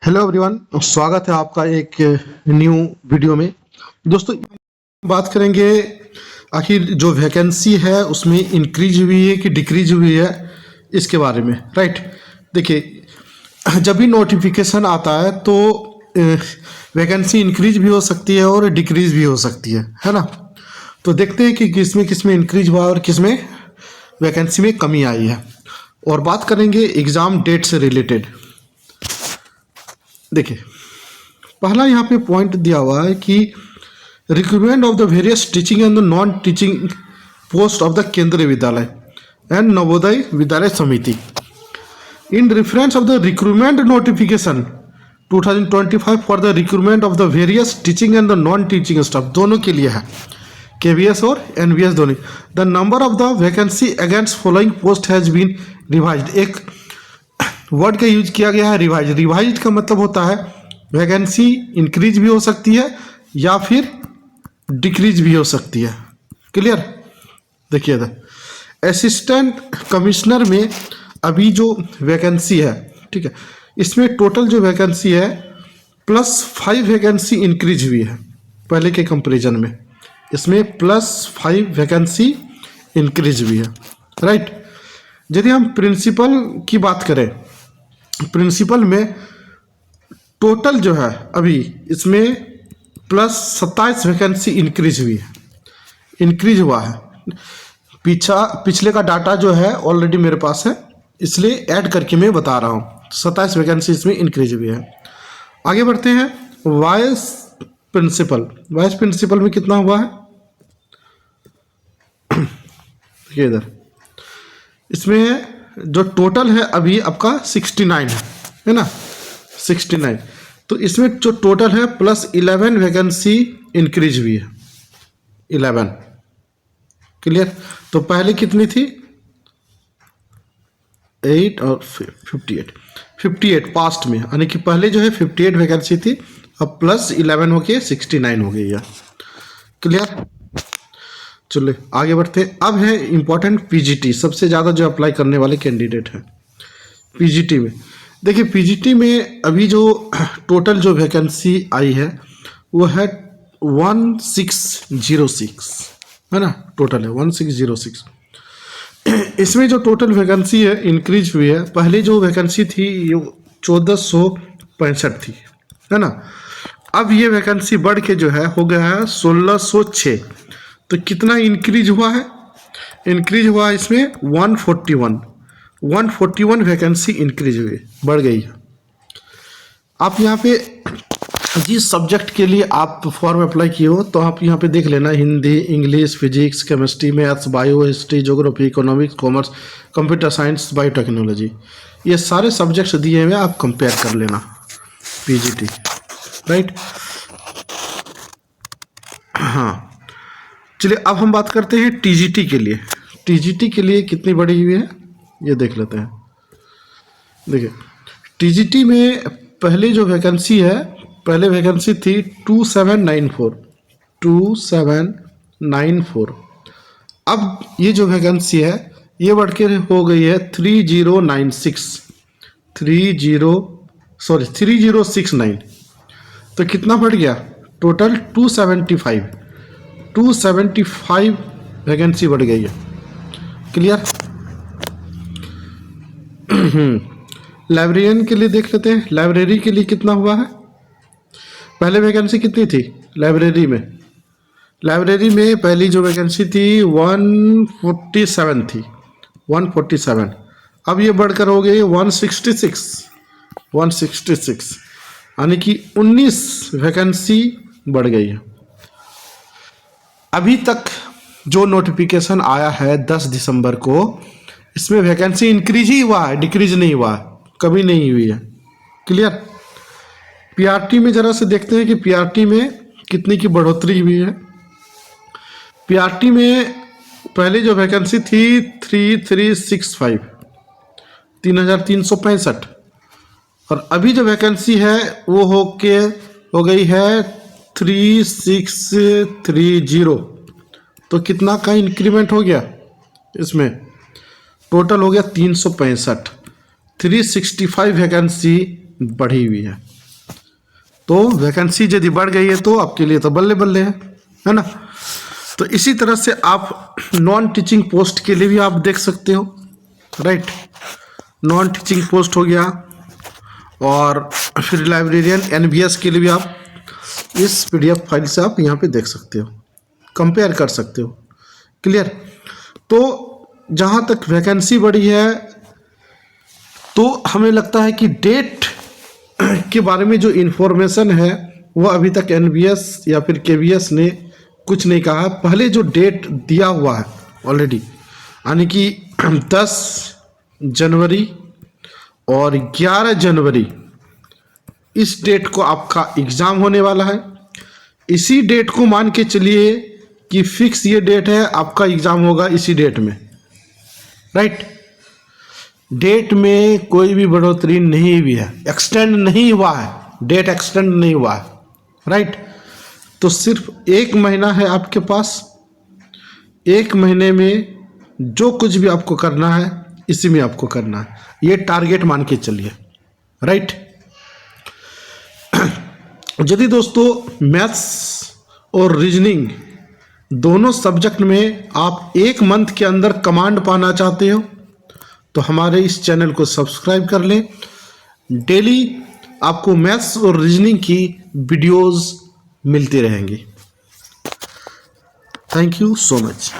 Hello everyone, स्वागत है आपका एक न्यू वीडियो में। दोस्तों, बात करेंगे आखिर जो वैकेंसी है उसमें इंक्रीज हुई है कि डिक्रीज हुई है, इसके बारे में। राइट, देखिए, जब भी नोटिफिकेशन आता है तो वैकेंसी इंक्रीज भी हो सकती है और डिक्रीज भी हो सकती है ना। तो देखते हैं कि किस में इंक्रीज हुआ और किस में वैकेंसी में कमी आई है। और बात करेंगे एग्ज़ाम डेट से रिलेटेड। देखिए, पहला यहाँ पे पॉइंट दिया हुआ है कि recruitment of the various teaching and non teaching post of the Kendriya Vidyalaya and Navodaya Vidyalaya Samiti in reference of the recruitment notification 2025 for the recruitment of the various teaching and the non teaching staff, दोनों के लिए है, KVS और NVS दोनों। The number of the vacancy against following post has been revised. एक word का use किया गया है, रिवाइज। रिवाइज का मतलब होता है वैकेंसी इंक्रीज भी हो सकती है या फिर डिक्रीज भी हो सकती है। क्लियर? देखिए, असिस्टेंट कमिश्नर में अभी जो वैकेंसी है, ठीक है, इसमें टोटल जो वैकेंसी है +5 वैकेंसी इंक्रीज हुई है पहले के कंपैरिजन में। इसमें +5 वैकेंसी इंक्रीज हुई है। राइट, यदि हम प्रिंसिपल की बात करें, प्रिंसिपल में टोटल जो है अभी इसमें +27 वैकेंसी इंक्रीज हुई है, इंक्रीज हुआ है। पिछले का डाटा जो है ऑलरेडी मेरे पास है, इसलिए ऐड करके मैं बता रहा हूँ। 27 वैकेंसी इसमें इंक्रीज हुई है। आगे बढ़ते हैं। वाइस प्रिंसिपल, वाइस प्रिंसिपल में कितना हुआ है? देखिए इधर, इसमें जो टोटल है अभी आपका 69 है ना, 69। तो इसमें जो टोटल है +11 वैकेंसी इंक्रीज हुई है, 11। क्लियर? तो पहले कितनी थी? 8 और 58 पास्ट में, यानी कि पहले जो है 58 वैकेंसी थी, अब +11 होके 69 हो गई है। क्लियर? चलिए आगे बढ़ते हैं। अब है इम्पोर्टेंट PGT, सबसे ज़्यादा जो अप्लाई करने वाले कैंडिडेट हैं PGT में। देखिए, PGT में अभी जो टोटल जो वैकेंसी आई है वो है 1606, है ना, टोटल है 1606। इसमें जो टोटल वैकेंसी है इंक्रीज हुई है। पहले जो वैकेंसी थी ये 1465 थी, है ना। अब ये वैकेंसी बढ़ के जो है हो गया है 1606। तो कितना इंक्रीज हुआ है? इंक्रीज हुआ है इसमें 141 वैकेंसी इंक्रीज हुई, बढ़ गई है। आप यहाँ पे जिस सब्जेक्ट के लिए आप फॉर्म अप्लाई किए हो तो आप यहाँ पे देख लेना, Hindi, English, physics, chemistry, maths, bio, history, geography, economics, commerce, computer science, biotechnology, ये सारे सब्जेक्ट्स दिए हुए आप कंपेयर कर लेना PGT। राइट, हाँ। चलिए अब हम बात करते हैं TGT के लिए। TGT के लिए कितनी बढ़ी हुई है ये देख लेते हैं। देखिए, TGT में पहले जो वैकेंसी है, पहले वैकेंसी थी 2794। अब ये जो वैकेंसी है ये बढ़ के हो गई है 3069। तो कितना बढ़ गया? टोटल 275 वैकेंसी बढ़ गई है। क्लियर? लाइब्रेरियन के लिए देख लेते हैं। लाइब्रेरी के लिए कितना हुआ है? पहले वैकेंसी कितनी थी लाइब्रेरी में? लाइब्रेरी में पहली जो वैकेंसी थी 147 थी, 147। अब ये बढ़कर हो गई 166, यानी कि 19 वैकेंसी बढ़ गई है। अभी तक जो नोटिफिकेशन आया है 10 दिसंबर को, इसमें वैकेंसी इंक्रीज ही हुआ है, डिक्रीज नहीं हुआ, कभी नहीं हुई है। क्लियर? PRT में जरा से देखते हैं कि PRT में कितनी की बढ़ोतरी हुई है। PRT में पहले जो वैकेंसी थी 3365, और अभी जो वैकेंसी है वो हो गई है 3630। तो कितना का इंक्रीमेंट हो गया? इसमें टोटल हो गया 365, 365 वैकेंसी बढ़ी हुई है। तो वैकेंसी यदि बढ़ गई है तो आपके लिए तो बल्ले बल्ले है ना। तो इसी तरह से आप नॉन टीचिंग पोस्ट के लिए भी आप देख सकते हो, राइट। नॉन टीचिंग पोस्ट हो गया, और फिर लाइब्रेरियन NBS के लिए भी आप इस PDF फाइल से आप यहाँ पे देख सकते हो, कंपेयर कर सकते हो। क्लियर। तो जहाँ तक वैकेंसी बढ़ी है तो हमें लगता है कि डेट के बारे में जो इन्फॉर्मेशन है वो अभी तक NBS या फिर KVS ने कुछ नहीं कहा। पहले जो डेट दिया हुआ है ऑलरेडी, यानी कि 10 जनवरी और 11 जनवरी, इस डेट को आपका एग्ज़ाम होने वाला है। इसी डेट को मान के चलिए कि फिक्स ये डेट है, आपका एग्ज़ाम होगा इसी डेट में, राइट। डेट में कोई भी बढ़ोतरी नहीं हुई है, एक्सटेंड नहीं हुआ है, डेट एक्सटेंड नहीं हुआ है, राइट। तो सिर्फ 1 महीना है आपके पास। 1 महीने में जो कुछ भी आपको करना है इसी में आपको करना है, ये टारगेट मान के चलिए, राइट। यदि दोस्तों मैथ्स और रीजनिंग दोनों सब्जेक्ट में आप 1 मंथ के अंदर कमांड पाना चाहते हो तो हमारे इस चैनल को सब्सक्राइब कर लें। डेली आपको मैथ्स और रीजनिंग की वीडियोस मिलती रहेंगी। Thank you so much.